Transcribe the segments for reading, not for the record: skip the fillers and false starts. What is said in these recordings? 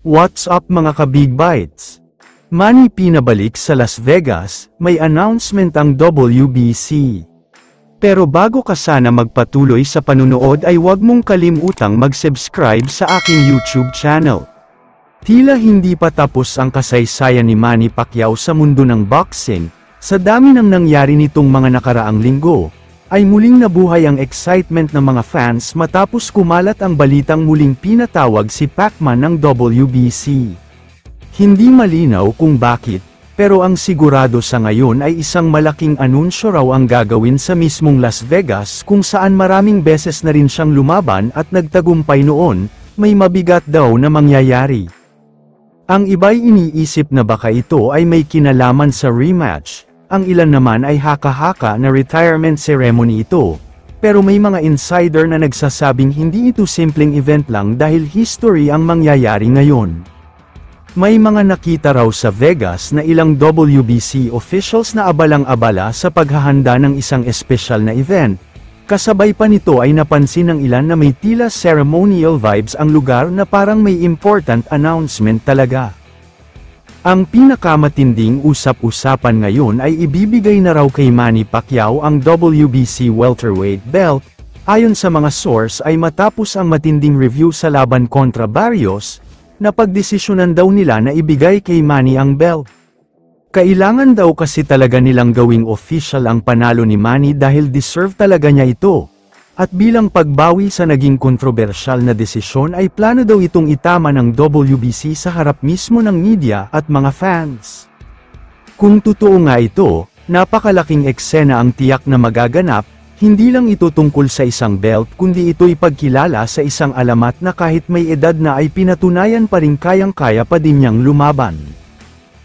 What's up mga ka-Big Bites? Manny pinabalik sa Las Vegas, may announcement ang WBC. Pero bago ka sana magpatuloy sa panunood ay huwag mong kalimutang mag-subscribe sa aking YouTube channel. Tila hindi pa tapos ang kasaysayan ni Manny Pacquiao sa mundo ng boxing, sa dami ng nangyari nitong mga nakaraang linggo, ay muling nabuhay ang excitement ng mga fans matapos kumalat ang balitang muling pinatawag si Pacman ng WBC. Hindi malinaw kung bakit, pero ang sigurado sa ngayon ay isang malaking anunsyo raw ang gagawin sa mismong Las Vegas kung saan maraming beses na rin siyang lumaban at nagtagumpay noon, may mabigat daw na mangyayari. Ang iba'y iniisip na baka ito ay may kinalaman sa rematch. Ang ilan naman ay haka-haka na retirement ceremony ito, pero may mga insider na nagsasabing hindi ito simpleng event lang dahil history ang mangyayari ngayon. May mga nakita raw sa Vegas na ilang WBC officials na abalang-abala sa paghahanda ng isang espesyal na event. Kasabay pa nito ay napansin ng ilan na may tila ceremonial vibes ang lugar na parang may important announcement talaga. Ang pinakamatinding usap-usapan ngayon ay ibibigay na raw kay Manny Pacquiao ang WBC welterweight belt, ayon sa mga source ay matapos ang matinding review sa laban kontra Barrios, na pagdesisyonan daw nila na ibigay kay Manny ang belt. Kailangan daw kasi talaga nilang gawing official ang panalo ni Manny dahil deserve talaga niya ito. At bilang pagbawi sa naging kontrobersyal na desisyon ay plano daw itong itama ng WBC sa harap mismo ng media at mga fans. Kung totoo nga ito, napakalaking eksena ang tiyak na magaganap, hindi lang ito tungkol sa isang belt kundi ito'y pagkilala sa isang alamat na kahit may edad na ay pinatunayan pa rin kayang-kaya pa din niyang lumaban.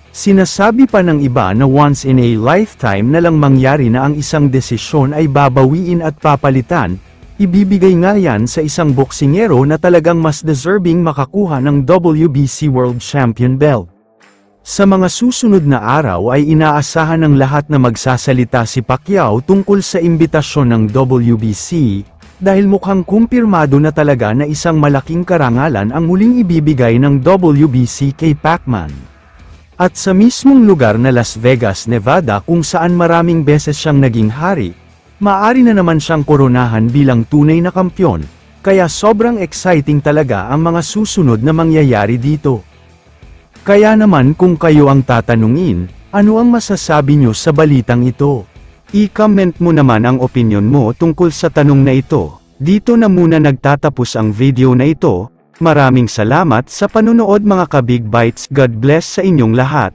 Sinasabi pa ng iba na once in a lifetime na lang mangyari na ang isang desisyon ay babawiin at papalitan, ibibigay nga yan sa isang boksingero na talagang mas deserving makakuha ng WBC World Champion belt. Sa mga susunod na araw ay inaasahan ng lahat na magsasalita si Pacquiao tungkol sa imbitasyon ng WBC, dahil mukhang kumpirmado na talaga na isang malaking karangalan ang muling ibibigay ng WBC kay Pacman. At sa mismong lugar na Las Vegas, Nevada kung saan maraming beses siyang naging hari, maaari na naman siyang koronahan bilang tunay na kampyon, kaya sobrang exciting talaga ang mga susunod na mangyayari dito. Kaya naman kung kayo ang tatanungin, ano ang masasabi nyo sa balitang ito? I-comment mo naman ang opinion mo tungkol sa tanong na ito. Dito na muna nagtatapos ang video na ito. Maraming salamat sa panunood mga ka-Big Bites. God bless sa inyong lahat.